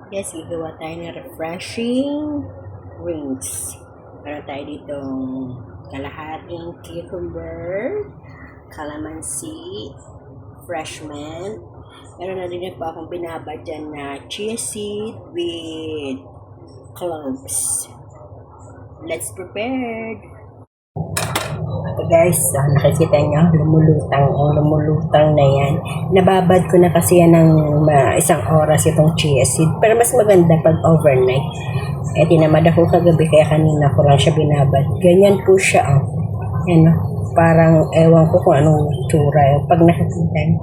Yes, gagawa tayo ng refreshing drinks. Meron tayo ditong kalahating cucumber, calamansi, fresh mint. Meron na din po akong binabad dyan na chia seed with cloves. Let's prepare! Guys, nakikita nyo, lumulutang na yan. Nababad ko na kasi yan ng isang oras itong chia seed. Pero mas maganda pag overnight. Tinamad ako kagabi kaya kanina ko lang siya binabad. Ganyan po siya, oh. Yan, oh. Parang ewan ko kung anong tsura. Pag nakikita nyo.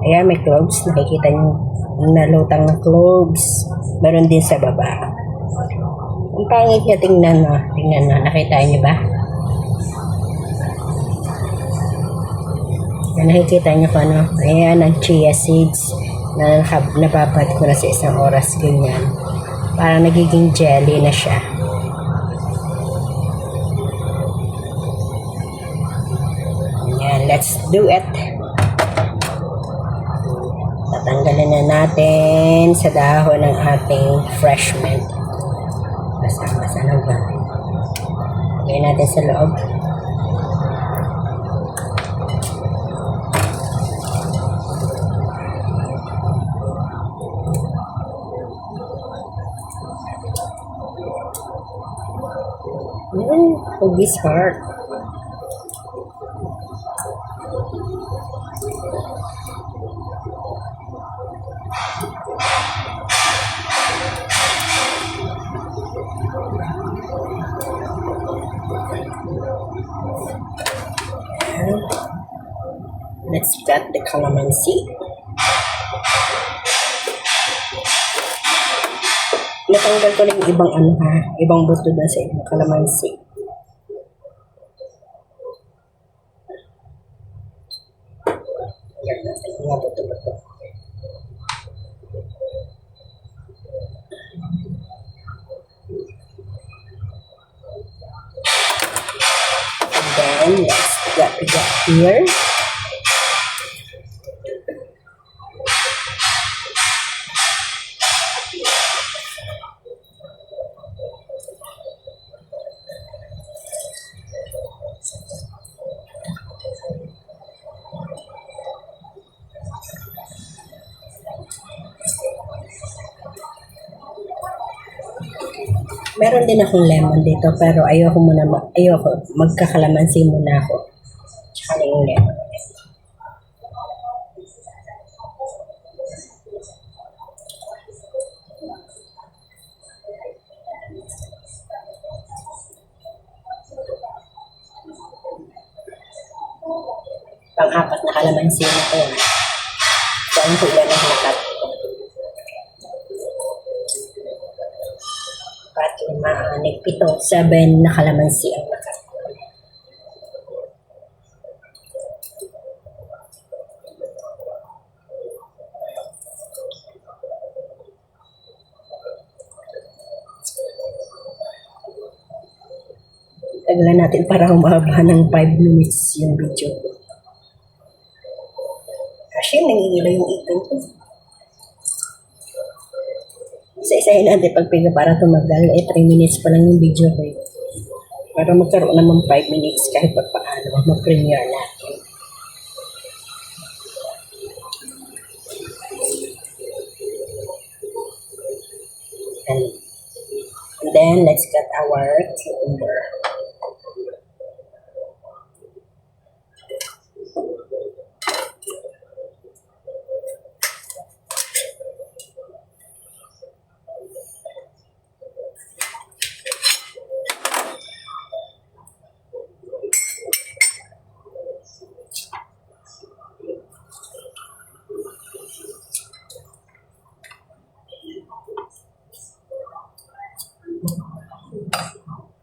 Ayan, may cloves. Nakikita nyo, nalutang ng cloves. Meron din sa baba. Ang pangit niya, tingnan mo. Nakita nyo ba? Nakikita niyo ko, ano? Ayan, ang chia seeds na nababad ko na sa isang oras, ganyan. Parang nagiging jelly na siya. Ayan, let's do it. Tatanggalin na natin sa dahon ng ating fresh mint. Basa-basa lang ba? Lagay natin sa loob. Hugis heart. Let's cut the calamansi. Natanggal ko na yung ibang ibang buto na sa ibang calamansi. Yan, nasa mga buto-buto. And then, let's get here. Meron din akong lemon dito pero ayoko magkakalamansi muna ako. Tsaka na yung lemon. Pang-apat na kalamansi na ito. So, ang ilan ang nakat. 4, 5, 6, 7 na kalamansi ang nakat. Tagalan natin para humaba ng 5 minutes yung video. Kasi nangingilaw yung ipin ko. Isa-isahin natin pagpiga para tumagal. 3 minutes pa lang yung video ko. Para magkaroon naman 5 minutes kahit paano mag-premiere natin. And then, let's cut our cucumber.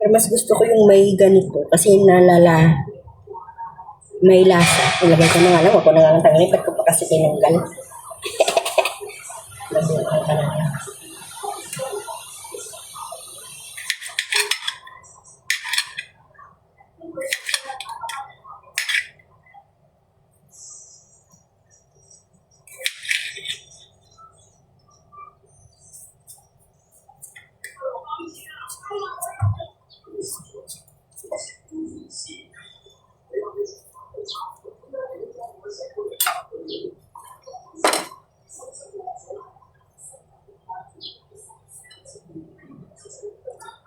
Pero mas gusto ko yung may ganito kasi may lasa. Ilagay ko na nga lang, ako na nga lang tanggalin, ba't ko pa kasi tinanggal? Nabukan ka na lang.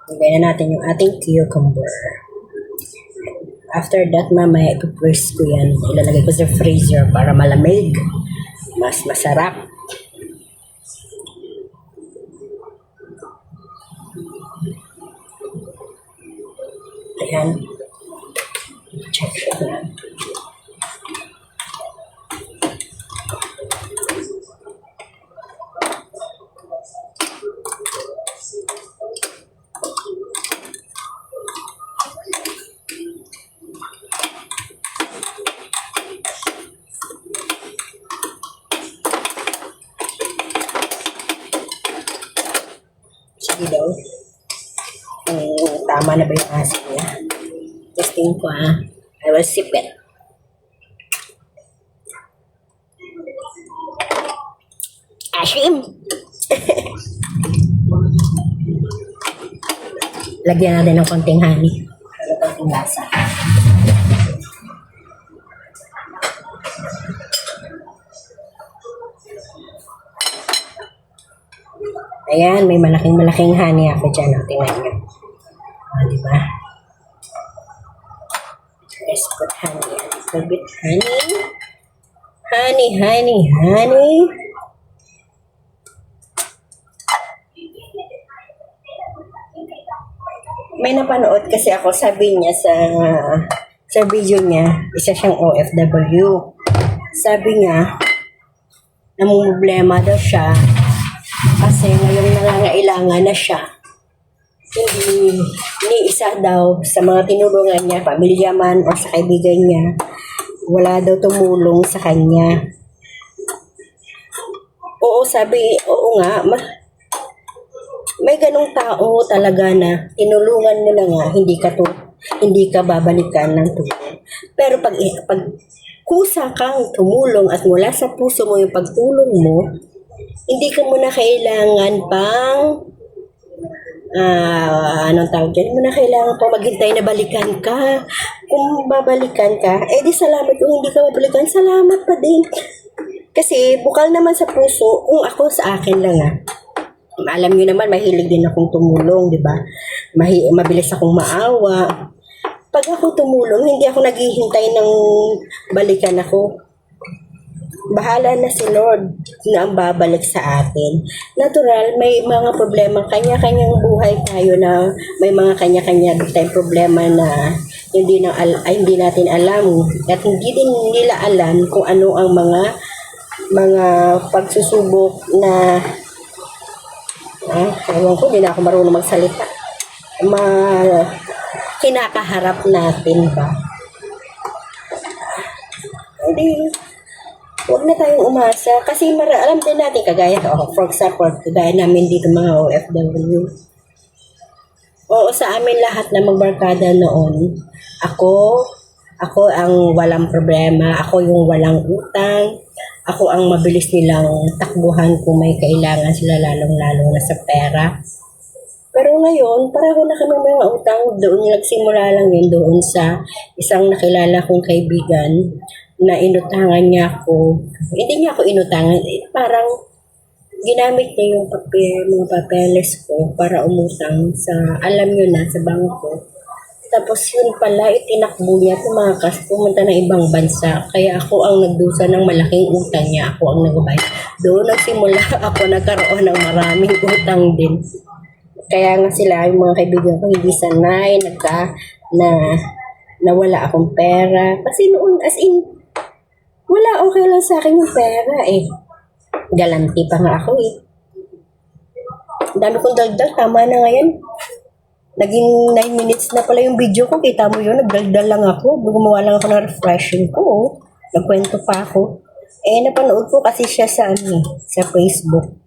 Lagyan na natin yung ating cucumber. After that, mamaya ipipress ko yan. Ilalagay ko sa freezer para malamig. Mas masarap. Ayan. Check siya. Sige daw. Tama na ba yung asin niya? Testing ko I will sip it. Asim! Lagyan natin ng konting honey. Konting lasa. Ayan, may malaking honey ako dyan. Tingnan nyo. Diba? Let's put honey. A little bit honey. Honey. May napanood kasi ako, sabi niya sa video niya, isa siyang OFW. Sabi niya, namumblema daw siya kasi ngayong nangangailangan na siya. Hindi ni isa daw sa mga tinulungan niya, pamilya man o sa kaibigan niya, wala daw tumulong sa kanya. Oo, sabi, oo nga, may ganong tao talaga na tinulungan mo na nga, hindi ka babalikan ng tulong. Pero pag kusa kang tumulong at mula sa puso mo yung pagtulong mo, hindi ka muna kailangan pang anong tawag dyan? Hindi mo na kailangan pang maghintay na balikan ka. Kung babalikan ka, di salamat. Kung hindi ka babalikan, salamat pa din. Kasi bukal naman sa puso, kung ako sa akin lang alam nyo naman, mahilig din akong tumulong, di ba? Mabilis akong maawa. Pag ako tumulong, hindi ako naghihintay ng balikan ako. Bahala na si Lord na ang babalik sa atin. Natural, may mga problema, kanya-kanyang buhay tayo na may mga kanya-kanya tayong problema na hindi natin alam. At hindi din nila alam kung ano ang mga pagsusubok na ewan ko, hindi na ako marunong magsalita. Kinakaharap natin ba? Hindi, huwag na tayong umasa. Kasi alam din natin, kagaya, for example, kagaya namin dito mga OFW. Oo, sa amin lahat na magbarkada noon, ako ang walang problema, ako yung walang utang, ako ang mabilis nilang takbuhan kung may kailangan sila, lalong-lalo na sa pera. Pero ngayon, pareho na kami mga utang. Doon nagsimula lang yun doon sa isang nakilala kong kaibigan na inutangan niya ako. Hindi niya ako inutangan. Parang ginamit niya yung mga papeles ko para umutang sa, alam nyo na, sa bangko. Tapos yun pala, itinakbo niya, pumunta ng ibang bansa. Kaya ako ang nagdusa ng malaking utang niya. Ako ang nagbayad. Doon nagsimula ako nagkaroon ng maraming utang din. Kaya nga sila, yung mga kaibigan ko, hindi sanay, na wala akong pera. Kasi noon, as in, wala, okay lang sa akin yung pera Galanti pa nga ako Ang dami kong dagdag, tama na ngayon. Naging 9 minutes na pala yung video ko. Kita mo yun, nagdaldal lang ako. Gumawa lang ako ng refreshing ko. Nagkwento pa ako. Napanood ko kasi siya sa Facebook.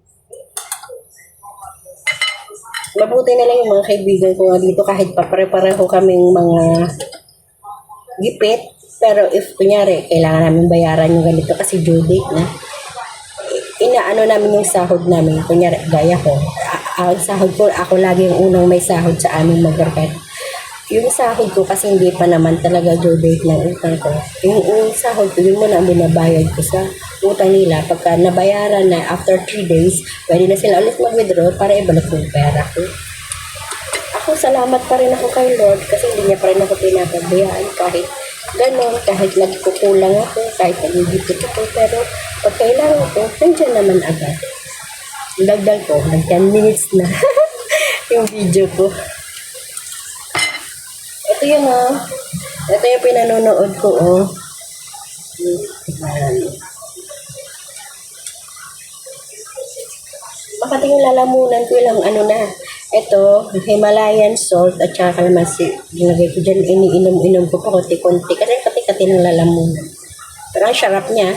Mabuti na lang yung mga kaibigan ko nga dito kahit pare-pareho kaming mga gipit. Pero if kunyari, kailangan namin bayaran yung ganito kasi due date na. Inaano namin yung sahod namin. Kunyari, gaya ko. Ang sahod ko, ako lagi yung unang may sahod sa aming mag-workout. Yung sahod ko kasi hindi pa naman talaga due date ng utang ko. Yung sahod ko, yun muna ang binabayad ko sa utang nila. Pagka nabayaran na after 3 days, pwede na sila ulit mag-withdraw para ibalik yung pera ko. Ako ako, salamat pa rin ako kay Lord kasi hindi niya pa rin ako pinapabayaan kahit ganon, kahit nagkukulang ako, kahit nagigipit ako, pero pag kailangan ko, nandiyan naman agad. Dagdag ko, nag 10 minutes na yung video ko. Ito yun ito yung pinanonood ko Makatingin lalamunan ko ilang na. Ito, Himalayan salt at saka kalamansi. Ginagay ko dyan, iniinom-inom ko pa konti-konti. Kasi kati-kati ng lalamunan. Pero ang sarap niya.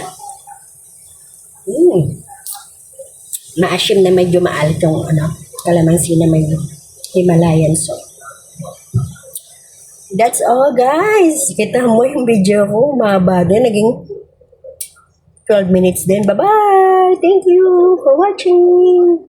Maasim na medyo maalit yung kalamansi na may Himalayan salt. That's all guys. Kita mo yung video ko. Mahaba din. Naging 12 minutes din. Bye-bye. Thank you for watching.